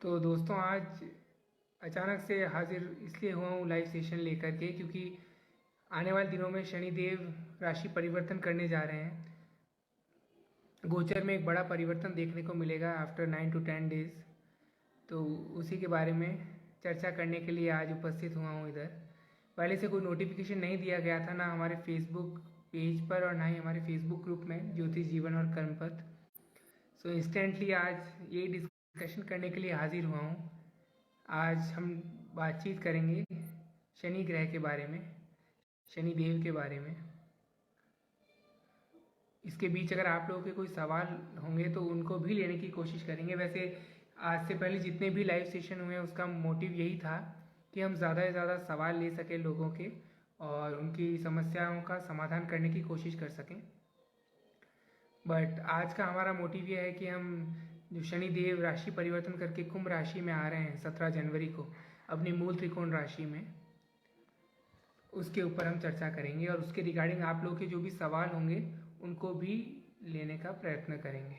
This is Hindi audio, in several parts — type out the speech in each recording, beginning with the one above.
तो दोस्तों आज अचानक से हाजिर इसलिए हुआ हूँ लाइव सेशन लेकर के, क्योंकि आने वाले दिनों में शनिदेव राशि परिवर्तन करने जा रहे हैं। गोचर में एक बड़ा परिवर्तन देखने को मिलेगा आफ्टर 9 to 10 डेज। तो उसी के बारे में चर्चा करने के लिए आज उपस्थित हुआ हूँ इधर। पहले से कोई नोटिफिकेशन नहीं दिया गया था, ना हमारे फेसबुक पेज पर और ना ही हमारे फेसबुक ग्रुप में ज्योतिष जीवन और कर्मपथ। सो इंस्टेंटली आज ये डिस्कशन करने के लिए हाजिर हुआ हूँ। आज हम बातचीत करेंगे शनि ग्रह के बारे में, शनि देव के बारे में। इसके बीच अगर आप लोगों के कोई सवाल होंगे तो उनको भी लेने की कोशिश करेंगे। वैसे आज से पहले जितने भी लाइव सेशन हुए उसका मोटिव यही था कि हम ज़्यादा से ज़्यादा सवाल ले सकें लोगों के और उनकी समस्याओं का समाधान करने की कोशिश कर सकें। बट आज का हमारा मोटिव ये है कि हम जो शनि देव राशि परिवर्तन करके कुंभ राशि में आ रहे हैं 17 जनवरी को अपनी मूल त्रिकोण राशि में, उसके ऊपर हम चर्चा करेंगे और उसके रिगार्डिंग आप लोगों के जो भी सवाल होंगे उनको भी लेने का प्रयत्न करेंगे।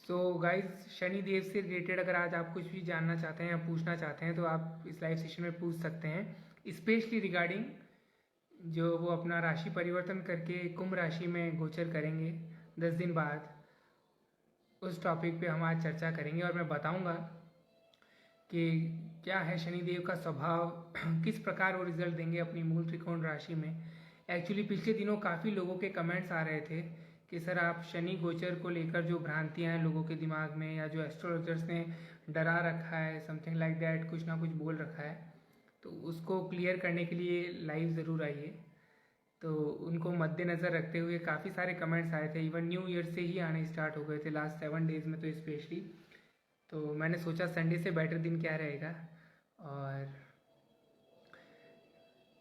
सो गाइज, शनि देव से रिलेटेड अगर आज आप कुछ भी जानना चाहते हैं या पूछना चाहते हैं तो आप इस लाइव सेशन में पूछ सकते हैं, स्पेशली रिगार्डिंग जो वो अपना राशि परिवर्तन करके कुंभ राशि में गोचर करेंगे 10 दिन बाद। उस टॉपिक पे हम आज चर्चा करेंगे और मैं बताऊंगा कि क्या है शनिदेव का स्वभाव, किस प्रकार वो रिजल्ट देंगे अपनी मूल त्रिकोण राशि में। एक्चुअली पिछले दिनों काफ़ी लोगों के कमेंट्स आ रहे थे कि सर आप शनि गोचर को लेकर जो भ्रांतियां हैं लोगों के दिमाग में या जो एस्ट्रोलॉजर्स ने डरा रखा है, समथिंग लाइक दैट, कुछ ना कुछ बोल रखा है, तो उसको क्लियर करने के लिए लाइव ज़रूर आइए। तो उनको मद्देनज़र रखते हुए काफ़ी सारे कमेंट्स आए थे, इवन न्यू ईयर से ही आने स्टार्ट हो गए थे लास्ट 7 डेज़ में तो स्पेशली। तो मैंने सोचा संडे से बेटर दिन क्या रहेगा और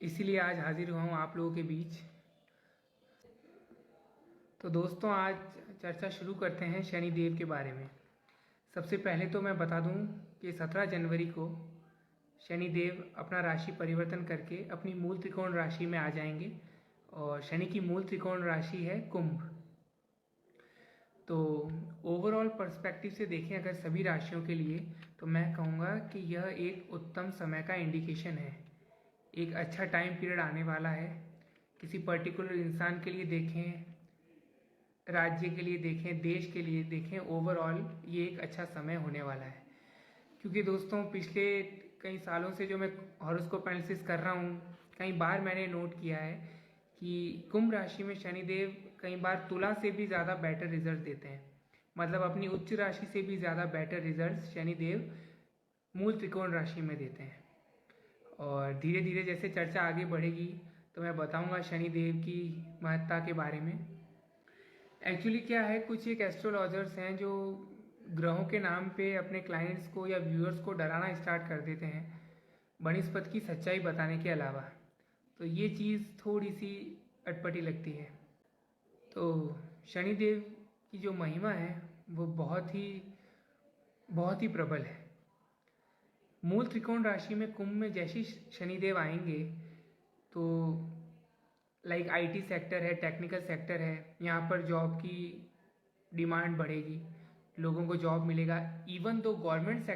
इसीलिए आज हाजिर हुआ हूँ आप लोगों के बीच। तो दोस्तों आज चर्चा शुरू करते हैं शनि देव के बारे में। सबसे पहले तो मैं बता दूं कि 17 जनवरी को शनि देव अपना राशि परिवर्तन करके अपनी मूल त्रिकोण राशि में आ जाएंगे और शनि की मूल त्रिकोण राशि है कुंभ। तो ओवरऑल पर्सपेक्टिव से देखें अगर सभी राशियों के लिए, तो मैं कहूँगा कि यह एक उत्तम समय का इंडिकेशन है। एक अच्छा टाइम पीरियड आने वाला है। किसी पर्टिकुलर इंसान के लिए देखें, राज्य के लिए देखें, देश के लिए देखें, ओवरऑल ये एक अच्छा समय होने वाला है। क्योंकि दोस्तों पिछले कई सालों से जो मैं हॉरोस्कोप एनालिसिस कर रहा हूँ, कई बार मैंने नोट किया है कि कुंभ राशि में शनिदेव कई बार तुला से भी ज़्यादा बेटर रिजल्ट देते हैं। मतलब अपनी उच्च राशि से भी ज़्यादा बेटर रिजल्ट शनिदेव मूल त्रिकोण राशि में देते हैं। और धीरे धीरे जैसे चर्चा आगे बढ़ेगी तो मैं बताऊंगा शनिदेव की महत्ता के बारे में। एक्चुअली क्या है, कुछ एक एस्ट्रोलॉजर्स हैं जो ग्रहों के नाम पे अपने क्लाइंट्स को या व्यूअर्स को डराना स्टार्ट कर देते हैं बनस्पत की सच्चाई बताने के अलावा। तो ये चीज़ थोड़ी सी अटपटी लगती है। तो शनिदेव की जो महिमा है वो बहुत ही प्रबल है। मूल त्रिकोण राशि में कुंभ में जैसे शनिदेव आएंगे तो लाइक आईटी सेक्टर है, टेक्निकल सेक्टर है, यहाँ पर जॉब की डिमांड बढ़ेगी, लोगों को जॉब मिलेगा। इवन तो गवर्नमेंट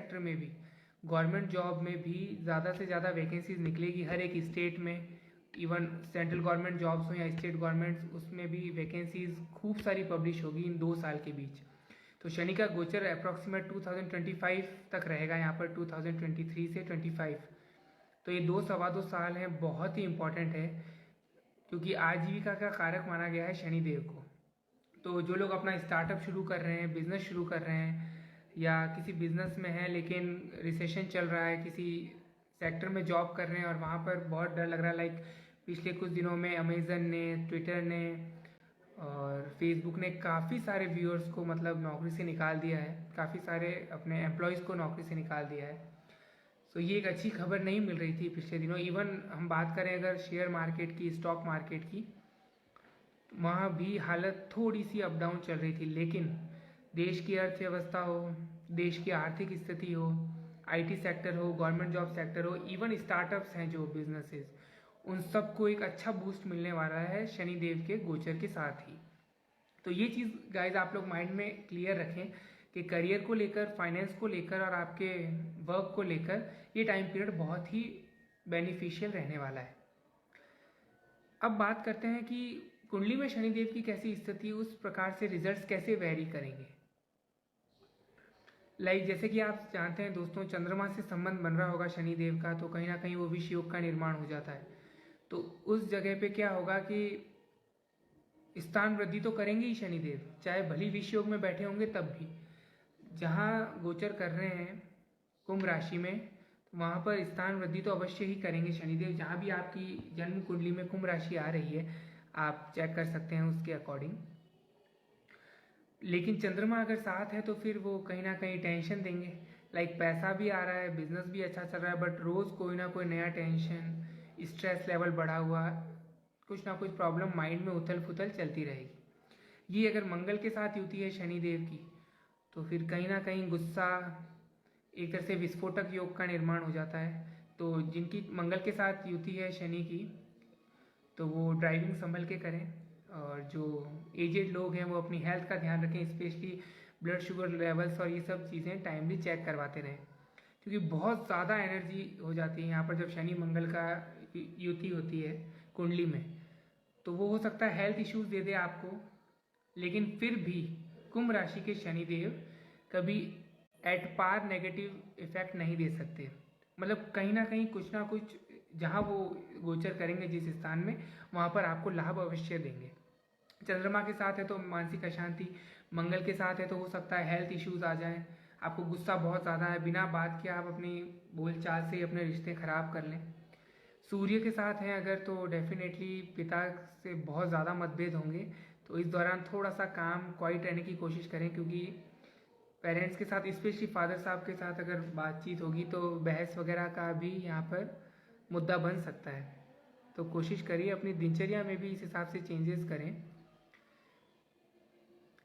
जॉब में भी ज़्यादा से ज़्यादा वैकेंसीज निकलेगी हर एक स्टेट में। इवन सेंट्रल गवर्नमेंट जॉब्स हो या स्टेट गवर्नमेंट्स, उसमें भी वैकेंसीज खूब सारी पब्लिश होगी इन 2 साल के बीच। तो शनि का गोचर अप्रॉक्सीमेट 2025 तक रहेगा यहाँ पर, 2023 से 25। तो ये 2 सवा 2 साल हैं, बहुत ही इंपॉर्टेंट है क्योंकि आजीविका का कारक माना गया है शनिदेव को। तो जो लोग अपना स्टार्टअप शुरू कर रहे हैं, बिजनेस शुरू कर रहे हैं या किसी बिजनेस में हैं लेकिन रिसेशन चल रहा है, किसी सेक्टर में जॉब कर रहे हैं और वहाँ पर बहुत डर लग रहा है, लाइक पिछले कुछ दिनों में अमेजन ने, ट्विटर ने और फेसबुक ने काफ़ी सारे व्यूअर्स को मतलब नौकरी से निकाल दिया है, काफ़ी सारे अपने एम्प्लॉयज़ को नौकरी से निकाल दिया है। सो ये एक अच्छी खबर नहीं मिल रही थी पिछले दिनों। इवन हम बात करें अगर शेयर मार्केट की, स्टॉक मार्केट की, वहाँ भी हालत थोड़ी सी अप डाउन चल रही थी। लेकिन देश की अर्थव्यवस्था हो, देश की आर्थिक स्थिति हो, आईटी सेक्टर हो, गवर्नमेंट जॉब सेक्टर हो, इवन स्टार्टअप्स हैं जो बिजनेसेस, उन सबको एक अच्छा बूस्ट मिलने वाला है शनिदेव के गोचर के साथ ही। तो ये चीज़ गाइज आप लोग माइंड में क्लियर रखें कि करियर को लेकर, फाइनेंस को लेकर और आपके वर्क को लेकर ये टाइम पीरियड बहुत ही बेनिफिशियल रहने वाला है। अब बात करते हैं कि कुंडली में शनिदेव की कैसी स्थिति, उस प्रकार से रिजल्ट्स कैसे वेरी करेंगे। जैसे कि आप जानते हैं दोस्तों, चंद्रमा से संबंध बन रहा होगा शनिदेव का, तो कहीं ना कहीं वो विष योग का निर्माण हो जाता है। तो उस जगह पे क्या होगा कि स्थान वृद्धि तो करेंगे ही शनिदेव, चाहे भली विष योग में बैठे होंगे तब भी। जहाँ गोचर कर रहे हैं कुंभ राशि में, तो वहाँ पर स्थान वृद्धि तो अवश्य ही करेंगे शनिदेव। जहाँ भी आपकी जन्म कुंडली में कुंभ राशि आ रही है, आप चेक कर सकते हैं उसके अकॉर्डिंग। लेकिन चंद्रमा अगर साथ है तो फिर वो कहीं ना कहीं टेंशन देंगे। पैसा भी आ रहा है, बिजनेस भी अच्छा चल रहा है, बट रोज़ कोई ना कोई नया टेंशन, स्ट्रेस लेवल बढ़ा हुआ, कुछ ना कुछ प्रॉब्लम माइंड में उथल पुथल चलती रहेगी। ये अगर मंगल के साथ युति है शनिदेव की, तो फिर कहीं ना कहीं गुस्सा, एक तरह से विस्फोटक योग का निर्माण हो जाता है। तो जिनकी मंगल के साथ युति है शनि की, तो वो ड्राइविंग संभल के करें, और जो एजेड लोग हैं वो अपनी हेल्थ का ध्यान रखें, स्पेशली ब्लड शुगर लेवल्स और ये सब चीज़ें टाइमली चेक करवाते रहें, क्योंकि बहुत ज़्यादा एनर्जी हो जाती है यहाँ पर जब शनि मंगल का युति होती है कुंडली में। तो वो हो सकता है हेल्थ इश्यूज दे दे आपको, लेकिन फिर भी कुंभ राशि के शनिदेव कभी एट पार नेगेटिव इफेक्ट नहीं दे सकते। मतलब कहीं ना कहीं कुछ ना कुछ जहाँ वो गोचर करेंगे जिस स्थान में, वहाँ पर आपको लाभ अवश्य देंगे। चंद्रमा के साथ है तो मानसिक अशांति, मंगल के साथ है तो हो सकता है हेल्थ इश्यूज आ जाएं, आपको गुस्सा बहुत ज़्यादा है, बिना बात के आप अपनी बोलचाल से अपने रिश्ते खराब कर लें। सूर्य के साथ हैं अगर, तो डेफिनेटली पिता से बहुत ज़्यादा मतभेद होंगे। तो इस दौरान थोड़ा सा काम क्वाइट रहने की कोशिश करें, क्योंकि पेरेंट्स के साथ, स्पेशली फादर साहब के साथ अगर बातचीत होगी तो बहस वगैरह का भी यहाँ पर मुद्दा बन सकता है। तो कोशिश करिए अपनी दिनचर्या में भी इस हिसाब से चेंजेस करें।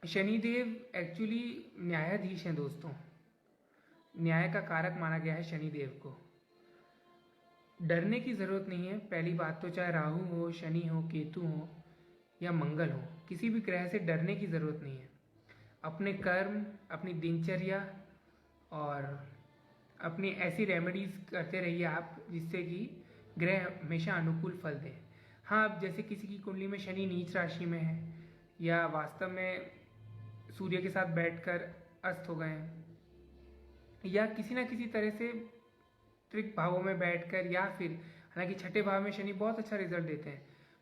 शनिदेव एक्चुअली न्यायाधीश हैं दोस्तों, न्याय का कारक माना गया है शनिदेव को। डरने की ज़रूरत नहीं है पहली बात तो, चाहे राहु हो, शनि हो, केतु हो या मंगल हो, किसी भी ग्रह से डरने की ज़रूरत नहीं है। अपने कर्म, अपनी दिनचर्या और अपनी ऐसी रेमेडीज़ करते रहिए आप जिससे कि ग्रह हमेशा अनुकूल फल दें। हाँ, अब जैसे किसी की कुंडली में शनि नीच राशि में है, या वास्तव में सूर्य के साथ बैठकर अस्त हो गए हैं, या किसी ना किसी तरह से त्रिक भावों में बैठकर, या फिर हालांकि छठे भाव में शनि बहुत अच्छा रिजल्ट देते हैं,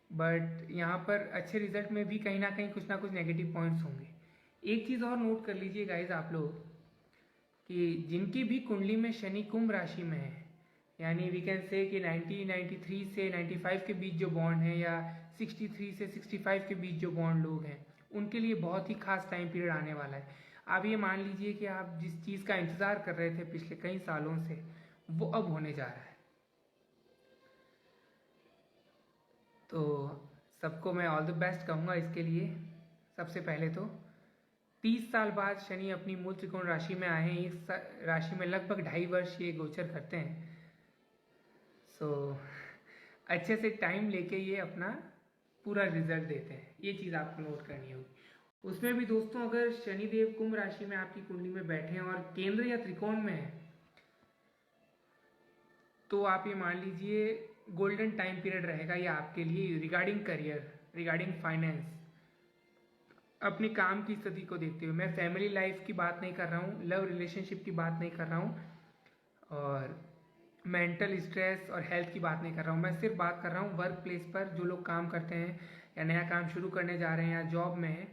बट यहाँ पर अच्छे रिजल्ट में भी कहीं ना कुछ नेगेटिव पॉइंट्स होंगे। एक चीज़ और नोट कर लीजिए गाइज आप लोग, कि जिनकी भी कुंडली में शनि कुंभ राशि में है, यानी वी कैन से कि 1993 से 95 के बीच जो बॉन्ड है, या 63 से 65 के बीच जो बॉन्ड लोग हैं, उनके लिए बहुत ही खास टाइम पीरियड आने वाला है। आप ये मान लीजिए कि आप जिस चीज़ का इंतज़ार कर रहे थे पिछले कई सालों से, वो अब होने जा रहा है। तो सबको मैं ऑल द बेस्ट कहूँगा इसके लिए। सबसे पहले तो 30 साल बाद शनि अपनी मूल त्रिकोण राशि में आए हैं, इस राशि में लगभग 2.5 वर्ष ये गोचर करते हैं। सो अच्छे से टाइम लेके ये अपना पूरा रिजल्ट देते हैं, ये चीज़ आपको नोट करनी होगी। उसमें भी दोस्तों अगर शनिदेव कुंभ राशि में आपकी कुंडली में बैठे हैं और केंद्र या त्रिकोण में है, तो आप ये मान लीजिए गोल्डन टाइम पीरियड रहेगा ये आपके लिए, रिगार्डिंग करियर, रिगार्डिंग फाइनेंस, अपने काम की स्थिति को देखते हुए। मैं फैमिली लाइफ की बात नहीं कर रहा हूँ, लव रिलेशनशिप की बात नहीं कर रहा हूँ, और मेंटल स्ट्रेस और हेल्थ की बात नहीं कर रहा हूँ। मैं सिर्फ बात कर रहा हूँ वर्क प्लेस पर जो लोग काम करते हैं या नया काम शुरू करने जा रहे हैं या जॉब में हैं,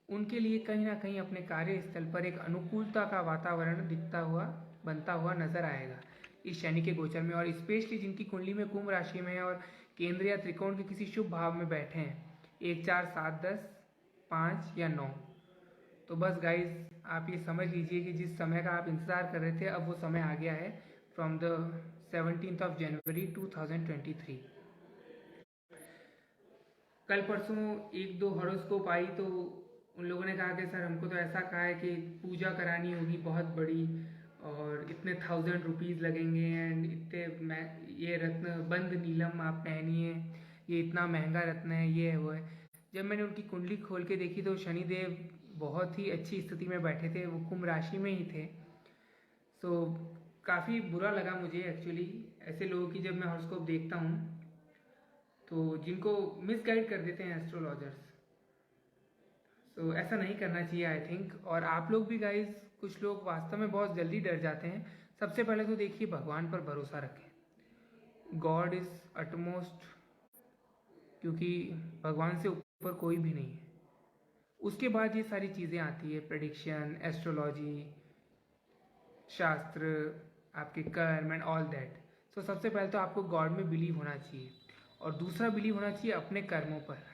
उनके लिए कहीं ना कहीं अपने कार्यस्थल पर एक अनुकूलता का वातावरण दिखता हुआ, बनता हुआ नजर आएगा इस शनि के गोचर में। और स्पेशली जिनकी कुंडली में कुंभ राशि में है और केंद्र या त्रिकोण के किसी शुभ भाव में बैठे हैं, 1, 4, 7, 10, 5 या 9, तो बस गाइज आप ये समझ लीजिए कि जिस समय का आप इंतज़ार कर रहे थे अब वो समय आ गया है, from the 17th of January 2023। कल परसों 1-2 हॉरोस्कोप आई तो उन लोगों ने कहा कि सर हमको तो ऐसा कहा है कि पूजा करानी होगी बहुत बड़ी, और इतने 1000 रुपीज़ लगेंगे, एंड इतने ये रत्न बंद नीलम आप पहनिए, ये इतना महंगा रत्न है, ये है वो है। जब मैंने उनकी कुंडली खोल के देखी तो शनिदेव बहुत ही अच्छी स्थिति में बैठे थे, वो कुंभ राशि में ही थे। सो काफ़ी बुरा लगा मुझे एक्चुअली ऐसे लोगों की जब मैं हॉरोस्कोप देखता हूँ, तो जिनको मिसगाइड कर देते हैं एस्ट्रोलॉजर्स। सो ऐसा नहीं करना चाहिए आई थिंक। और आप लोग भी गाइज, कुछ लोग वास्तव में बहुत जल्दी डर जाते हैं। सबसे पहले तो देखिए, भगवान पर भरोसा रखें, गॉड इज़ अटमोस्ट, क्योंकि भगवान से ऊपर कोई भी नहीं है। उसके बाद ये सारी चीज़ें आती है, प्रेडिक्शन, एस्ट्रोलॉजी, शास्त्र, आपके कर्म एंड ऑल दैट। सो सबसे पहले तो आपको गॉड में बिलीव होना चाहिए, और दूसरा बिलीव होना चाहिए अपने कर्मों पर।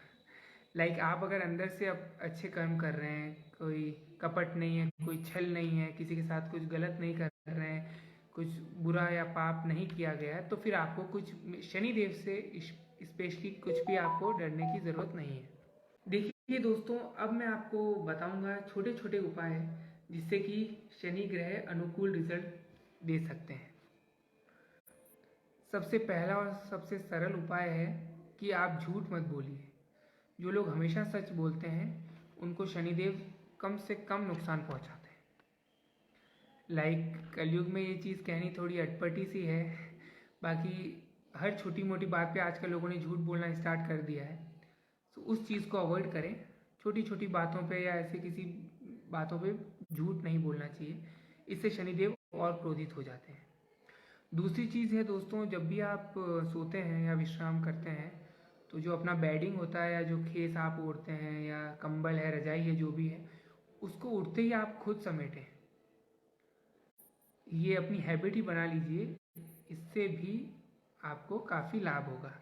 आप अगर अंदर से अब अच्छे कर्म कर रहे हैं, कोई कपट नहीं है, कोई छल नहीं है, किसी के साथ कुछ गलत नहीं कर रहे हैं, कुछ बुरा या पाप नहीं किया गया है, तो फिर आपको कुछ शनिदेव से स्पेशली कुछ भी आपको डरने की ज़रूरत नहीं है। देखिए दोस्तों, अब मैं आपको बताऊंगा छोटे छोटे उपाय जिससे कि शनि ग्रह अनुकूल रिजल्ट दे सकते हैं। सबसे पहला और सबसे सरल उपाय है कि आप झूठ मत बोलिए। जो लोग हमेशा सच बोलते हैं उनको शनिदेव कम से कम नुकसान पहुंचाते हैं। कलयुग में ये चीज़ कहनी थोड़ी अटपटी सी है, बाकी हर छोटी मोटी बात पे आजकल लोगों ने झूठ बोलना स्टार्ट कर दिया है। तो उस चीज़ को अवॉइड करें। छोटी छोटी बातों पे या ऐसे किसी बातों पे झूठ नहीं बोलना चाहिए, इससे शनिदेव और क्रोधित हो जाते हैं। दूसरी चीज़ है दोस्तों, जब भी आप सोते हैं या विश्राम करते हैं, तो जो अपना बेडिंग होता है या जो खेस आप ओढ़ते हैं या कंबल है, रजाई है, जो भी है, उसको उठते ही आप खुद समेटें। ये अपनी हैबिट ही बना लीजिए, इससे भी आपको काफ़ी लाभ होगा।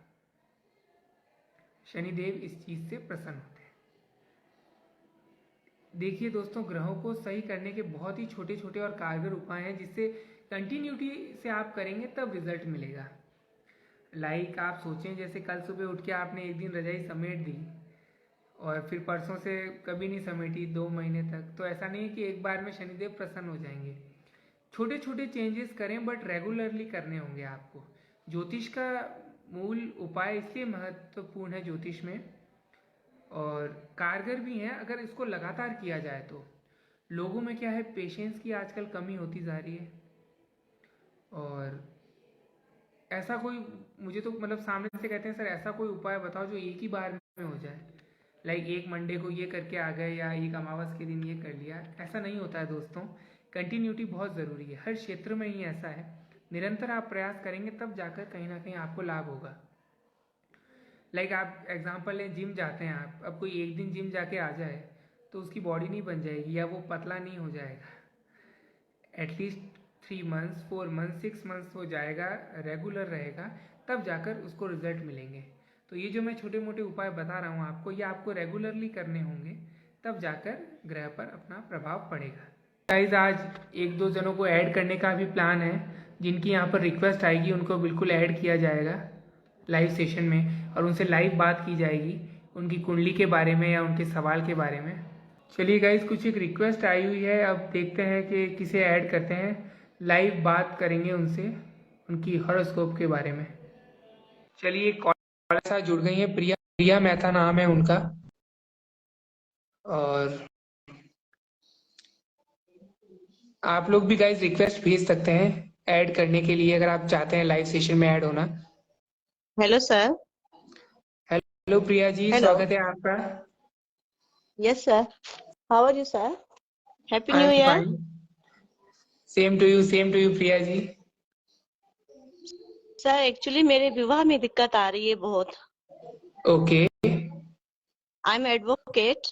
शनिदेव इस चीज़ से प्रसन्न होते हैं। देखिए दोस्तों, ग्रहों को सही करने के बहुत ही छोटे छोटे और कारगर उपाय हैं, जिससे कंटिन्यूटी से आप करेंगे तब रिजल्ट मिलेगा। आप सोचें, जैसे कल सुबह उठ के आपने एक दिन रजाई समेट दी और फिर परसों से कभी नहीं समेटी 2 महीने तक, तो ऐसा नहीं है कि एक बार में शनिदेव प्रसन्न हो जाएंगे। छोटे छोटे चेंजेस करें, बट रेगुलरली करने होंगे आपको। ज्योतिष का मूल उपाय इसलिए महत्वपूर्ण है ज्योतिष में, और कारगर भी है अगर इसको लगातार किया जाए तो। लोगों में क्या है, पेशेंस की आजकल कमी होती जा रही है। और ऐसा कोई, मुझे तो मतलब सामने से कहते हैं, सर ऐसा कोई उपाय बताओ जो एक ही बार में हो जाए। एक मंडे को ये करके आ गए या एक अमावस के दिन ये कर लिया, ऐसा नहीं होता है दोस्तों। कंटिन्यूटी बहुत ज़रूरी है, हर क्षेत्र में ही ऐसा है। निरंतर आप प्रयास करेंगे तब जाकर कहीं ना कहीं आपको लाभ होगा। आप एग्जांपल लें, जिम जाते हैं आप, अब कोई एक दिन जिम जाके आ जाए तो उसकी बॉडी नहीं बन जाएगी या वो पतला नहीं हो जाएगा। एटलीस्ट 3 मंथ्स, 4 मंथ्स, 6 मंथ्स हो जाएगा, रेगुलर रहेगा, तब जाकर उसको रिजल्ट मिलेंगे। तो ये जो मैं छोटे मोटे उपाय बता रहा हूँ आपको, ये आपको रेगुलरली करने होंगे, तब जाकर ग्रह पर अपना प्रभाव पड़ेगा। गाइज, आज एक दो जनों को ऐड करने का भी प्लान है। जिनकी यहाँ पर रिक्वेस्ट आएगी उनको बिल्कुल ऐड किया जाएगा लाइव सेशन में, और उनसे लाइव बात की जाएगी उनकी कुंडली के बारे में या उनके सवाल के बारे में। चलिए गाइज, कुछ एक रिक्वेस्ट आई हुई है, अब देखते हैं कि किसे ऐड करते हैं। लाइव बात करेंगे उनसे उनकी हॉरोस्कोप के बारे में। चलिए, कॉल साथ जुड़ गई है, प्रिया प्रिया मेहता नाम है उनका। और आप लोग भी गाइज रिक्वेस्ट भेज सकते हैं ऐड करने के लिए, अगर आप चाहते हैं लाइव सेशन में ऐड होना। Hello sir. Hello Priya ji, hello. स्वागत है आपका। Yes sir. How are you sir? Happy I new am year. Fine. Same to you Priya ji. Sir actually मेरे विवाह में दिक्कत आ रही है बहुत। ओके। I am advocate.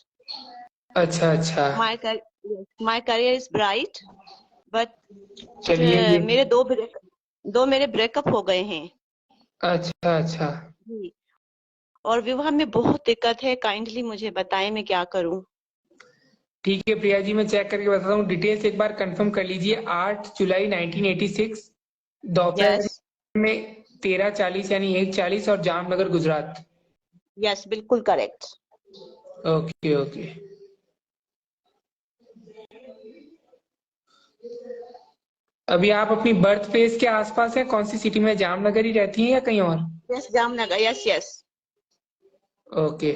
अच्छा अच्छा। My career is bright, but चलिए ये, मेरे दो मेरे ब्रेकअप हो गए हैं अच्छा अच्छा। जी। और विवाह में बहुत दिक्कत है, काइंडली मुझे बताएं मैं क्या करूं। ठीक है प्रिया जी, मैं चेक करके बताता हूँ। डिटेल्स एक बार कंफर्म कर लीजिए। 8 जुलाई 1986, दोपहर यस। में 13:40 यानी 1:40, और जामनगर गुजरात। यस बिल्कुल करेक्ट। Okay okay. अभी आप अपनी बर्थ प्लेस के आसपास हैं? कौन सी सिटी में, जामनगर ही रहती हैं या कहीं और? Yes Jamnagar, yes yes. Okay.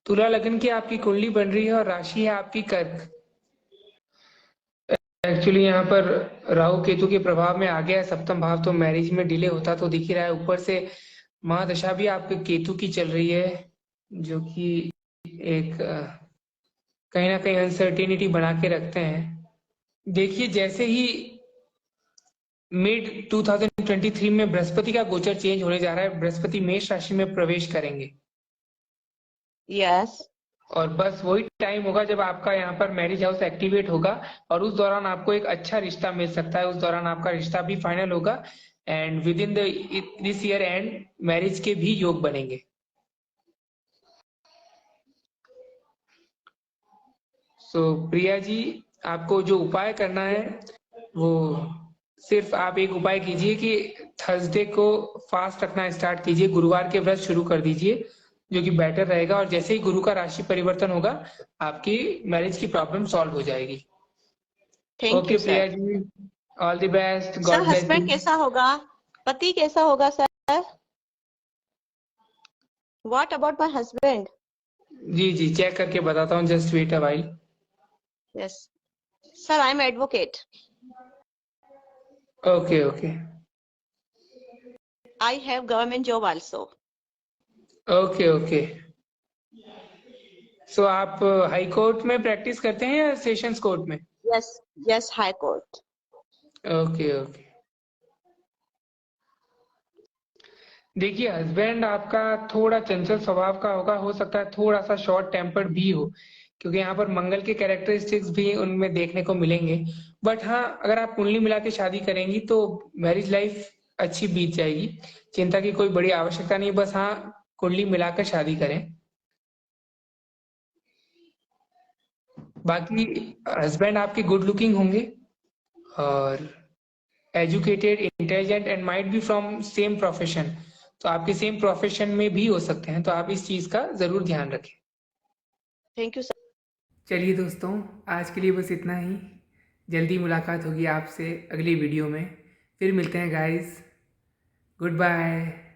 तुला लगन की आपकी कुंडली बन रही है और राशि है आपकी कर्क। एक्चुअली यहाँ पर राहु केतु के प्रभाव में आ गया है सप्तम भाव, तो मैरिज में डिले होता तो दिख ही रहा है। ऊपर से महादशा भी आपके केतु की चल रही है, जो कि एक कहीं ना कहीं अनसर्टेनिटी बना के रखते हैं। देखिए, जैसे ही मिड 2023 में बृहस्पति का गोचर चेंज होने जा रहा है, बृहस्पति मेष राशि में प्रवेश करेंगे, यस। और बस वही टाइम होगा जब आपका यहाँ पर मैरिज हाउस एक्टिवेट होगा, और उस दौरान आपको एक अच्छा रिश्ता मिल सकता है। उस दौरान आपका रिश्ता भी फाइनल होगा, and with in this year and marriage के भी योग बनेंगे। प्रिया जी, आपको जो उपाय करना है वो सिर्फ आप एक उपाय कीजिए कि थर्सडे को फास्ट रखना स्टार्ट कीजिए, गुरुवार के व्रत शुरू कर दीजिए, जो कि बेटर रहेगा। और जैसे ही गुरु का राशि परिवर्तन होगा, आपकी मैरिज की प्रॉब्लम सॉल्व हो जाएगी। Thank okay you Priya sir. जी, all the best, sir God bless husband you. कैसा होगा, पति कैसा होगा sir? What about my husband? जी जी, चेक करके बताता हूँ, just wait a while. Yes sir, I am advocate. Okay okay I have government job also. Okay okay. आप हाई कोर्ट में प्रैक्टिस करते हैं या सेशंस कोर्ट में? Yes yes, high court. Okay okay. देखिए, हस्बैंड आपका थोड़ा चंचल स्वभाव का होगा, हो सकता है थोड़ा सा शॉर्ट टेम्पर्ड भी हो, क्योंकि यहाँ पर मंगल के कैरेक्टरिस्टिक्स भी उनमें देखने को मिलेंगे। बट हाँ, अगर आप कुंडली मिला के शादी करेंगी तो मैरिज लाइफ अच्छी बीत जाएगी, चिंता की कोई बड़ी आवश्यकता नहीं। बस हाँ, कुंडली मिलाकर शादी करें। बाकी हस्बैंड आपके गुड लुकिंग होंगे, और educated, intelligent, and might be from same profession, तो आपके सेम प्रोफेशन में भी हो सकते हैं, तो आप इस चीज का जरूर ध्यान रखें। Thank you sir. चलिए दोस्तों, आज के लिए बस इतना ही। जल्दी मुलाकात होगी आपसे अगली वीडियो में। फिर मिलते हैं गाइस। Good bye.